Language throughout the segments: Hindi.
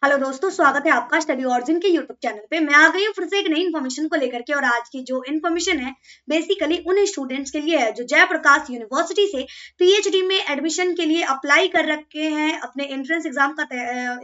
हेलो दोस्तों, स्वागत है आपका स्टडी ऑरिजिन के यूट्यूब चैनल पे। मैं आ गई हूँ फिर से एक नई इन्फॉर्मेशन को लेकर के। और आज की जो इन्फॉर्मेशन है बेसिकली उन स्टूडेंट्स के लिए है जो जयप्रकाश यूनिवर्सिटी से पीएचडी में एडमिशन के लिए अप्लाई कर रखे हैं, अपने एंट्रेंस एग्जाम का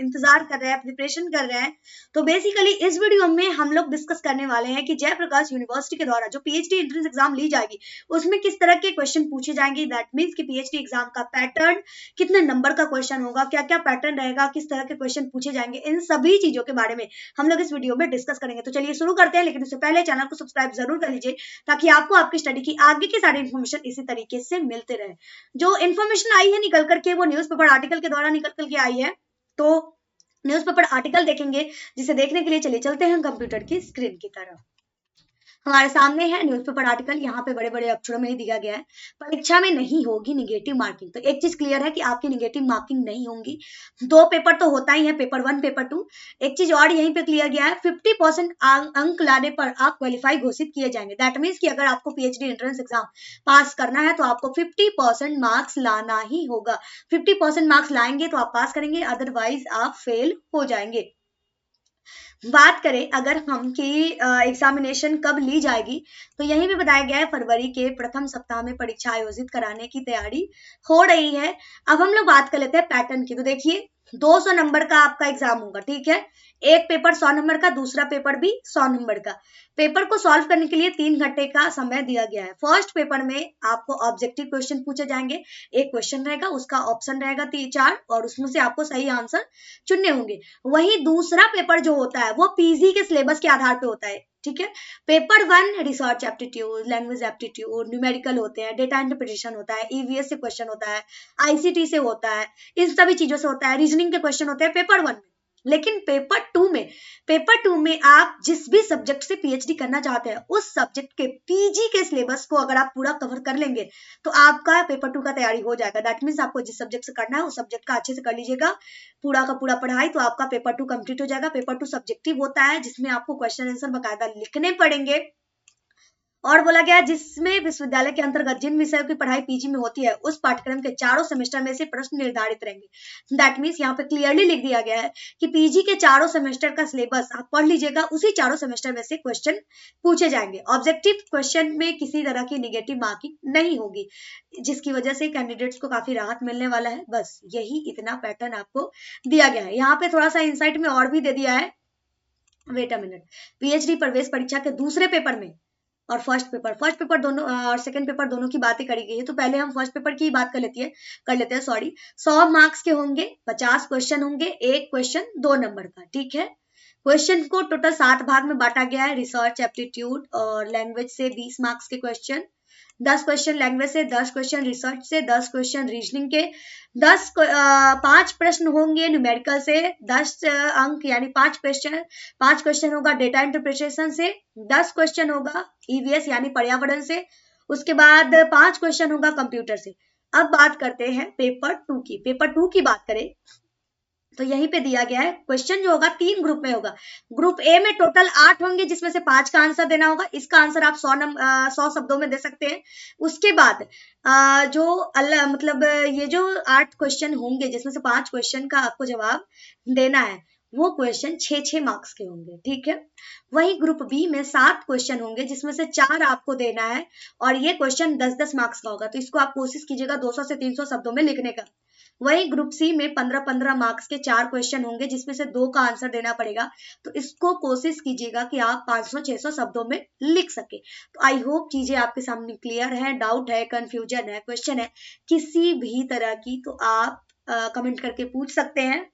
इंतजार कर रहे हैं, प्रिपरेशन कर रहे हैं। तो बेसिकली इस वीडियो में हम लोग डिस्कस करने वाले हैं कि जयप्रकाश यूनिवर्सिटी के द्वारा जो पीएचडी एंट्रेंस एग्जाम ली जाएगी उसमें किस तरह के क्वेश्चन पूछे जाएंगे। दैट मीन्स कि पीएचडी एग्जाम का पैटर्न, कितने नंबर का क्वेश्चन होगा, क्या क्या पैटर्न रहेगा, किस तरह के क्वेश्चन पूछे जाएंगे, इन सभी चीजों के बारे में हम लोग इस वीडियो में डिस्कस करेंगे। तो चलिए शुरू करते हैं, लेकिन उससे पहले चैनल को सब्सक्राइब जरूर कर लीजिए ताकि आपको आपकी स्टडी की आगे की सारी इन्फॉर्मेशन इसी तरीके से मिलते रहे। जो इन्फॉर्मेशन आई है निकल करके वो न्यूज़पेपर आर्टिकल के द्वारा निकल करके आई है। तो न्यूज़पेपर आर्टिकल देखेंगे, जिसे देखने के लिए चलिए चलते हैं कंप्यूटर की स्क्रीन की तरफ। हमारे सामने है न्यूज़पेपर आर्टिकल। यहाँ पे बड़े बड़े अक्षरों में ही दिया गया है, परीक्षा में नहीं होगी निगेटिव मार्किंग। तो एक चीज क्लियर है कि आपकी निगेटिव मार्किंग नहीं होंगी। दो पेपर तो होता ही है, पेपर 1 पेपर 2। एक चीज और यहीं पे क्लियर गया है, 50% अंक लाने पर आप क्वालिफाई घोषित किए जाएंगे। दैट मीन्स कि अगर आपको पीएचडी एंट्रेंस एग्जाम पास करना है तो आपको 50% मार्क्स लाना ही होगा। 50% मार्क्स लाएंगे तो आप पास करेंगे, अदरवाइज आप फेल हो जाएंगे। बात करें अगर हम कि एग्जामिनेशन कब ली जाएगी, तो यहीं पे बताया गया है फरवरी के प्रथम सप्ताह में परीक्षा आयोजित कराने की तैयारी हो रही है। अब हम लोग बात कर लेते हैं पैटर्न की। तो देखिए 200 नंबर का आपका एग्जाम होगा, ठीक है। एक पेपर 100 नंबर का, दूसरा पेपर भी 100 नंबर का। पेपर को सॉल्व करने के लिए 3 घंटे का समय दिया गया है। फर्स्ट पेपर में आपको ऑब्जेक्टिव क्वेश्चन पूछे जाएंगे। एक क्वेश्चन रहेगा, उसका ऑप्शन रहेगा 3-4 और उसमें से आपको सही आंसर चुनने होंगे। वहीं दूसरा पेपर जो होता है वो पीजी के सिलेबस के आधार पे होता है, ठीक है। Paper 1 research aptitude, language aptitude, numerical होते हैं, डेटा इंटरप्रिटेशन होता है, ईवीएस से क्वेश्चन होता है, आईसीटी से होता है, इन सभी चीजों से होता है, रीजनिंग के क्वेश्चन होते हैं पेपर 1 में। लेकिन पेपर 2 में आप जिस भी सब्जेक्ट से पीएचडी करना चाहते हैं उस सब्जेक्ट के पीजी के सिलेबस को अगर आप पूरा कवर कर लेंगे तो आपका पेपर 2 का तैयारी हो जाएगा। दैट मीन्स आपको जिस सब्जेक्ट से करना है उस सब्जेक्ट का अच्छे से कर लीजिएगा, पूरा का पूरा पढ़ाई, तो आपका पेपर 2 कंप्लीट हो जाएगा। पेपर 2 सब्जेक्टिव होता है जिसमें आपको क्वेश्चन आंसर बकायदा लिखने पड़ेंगे। और बोला गया जिसमें विश्वविद्यालय के अंतर्गत जिन विषयों की पढ़ाई पीजी में होती है उस पाठ्यक्रम के चारों सेमेस्टर में से प्रश्न निर्धारित रहेंगे। दैट मीन्स यहाँ पे क्लियरली लिख दिया गया है कि पीजी के चारों सेमेस्टर का सिलेबस आप पढ़ लीजिएगा, उसी चारों सेमेस्टर में से क्वेश्चन पूछे जाएंगे। ऑब्जेक्टिव क्वेश्चन में किसी तरह की निगेटिव मार्किंग नहीं होगी, जिसकी वजह से कैंडिडेट्स को काफी राहत मिलने वाला है। बस यही इतना पैटर्न आपको दिया गया है। यहाँ पे थोड़ा सा इंसाइट में और भी दे दिया है, वेट अ मिनट। पीएचडी प्रवेश परीक्षा के दूसरे पेपर में और फर्स्ट पेपर दोनों और सेकंड पेपर दोनों की बातें करी गई है। तो पहले हम फर्स्ट पेपर की बात कर लेते हैं। सॉरी, 100 मार्क्स के होंगे, 50 क्वेश्चन होंगे, एक क्वेश्चन 2 नंबर का, ठीक है। क्वेश्चन को टोटल 7 भाग में बांटा गया है। रिसर्च एप्टीट्यूड और लैंग्वेज से 20 मार्क्स के क्वेश्चन, 10 क्वेश्चन लैंग्वेज से, 10 क्वेश्चन रिसर्च से, 10 क्वेश्चन रीजनिंग के, 5 प्रश्न होंगे न्यूमेरिकल से, 10 अंक यानी 5 क्वेश्चन होगा डेटा इंटरप्रिटेशन से, 10 क्वेश्चन होगा ईवीएस यानी पर्यावरण से, उसके बाद 5 क्वेश्चन होगा कंप्यूटर से। अब बात करते हैं पेपर 2 की बात करें तो यहीं पे दिया गया है क्वेश्चन जो होगा 3 ग्रुप में होगा। ग्रुप ए में टोटल 8 होंगे जिसमें से 5 का आंसर देना होगा। इसका आंसर आप 100 शब्दों में दे सकते हैं। उसके बाद मतलब ये जो 8 क्वेश्चन होंगे जिसमें से 5 क्वेश्चन का आपको जवाब देना है, वो क्वेश्चन 6 मार्क्स के होंगे, ठीक है। वहीं ग्रुप बी में 7 क्वेश्चन होंगे जिसमें से 4 आपको देना है और ये क्वेश्चन 10 मार्क्स का होगा। तो इसको आप कोशिश कीजिएगा 200 से 300 शब्दों में लिखने का। वहीं ग्रुप सी में 15 मार्क्स के 4 क्वेश्चन होंगे जिसमें से 2 का आंसर देना पड़ेगा। तो इसको कोशिश कीजिएगा कि आप 500-600 शब्दों में लिख सके। तो आई होप चीजें आपके सामने क्लियर है। डाउट है, कंफ्यूजन है, क्वेश्चन है किसी भी तरह की, तो आप कमेंट करके पूछ सकते हैं।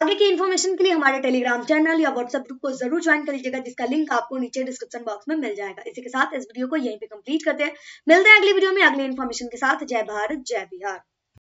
आगे की इन्फॉर्मेशन के लिए हमारे टेलीग्राम चैनल या व्हाट्सएप ग्रुप को जरूर ज्वाइन कर लीजिएगा, जिसका लिंक आपको नीचे डिस्क्रिप्शन बॉक्स में मिल जाएगा। इसी के साथ इस वीडियो को यहीं पे कंप्लीट करते हैं। मिलते हैं अगली वीडियो में अगली इन्फॉर्मेशन के साथ। जय भारत, जय बिहार।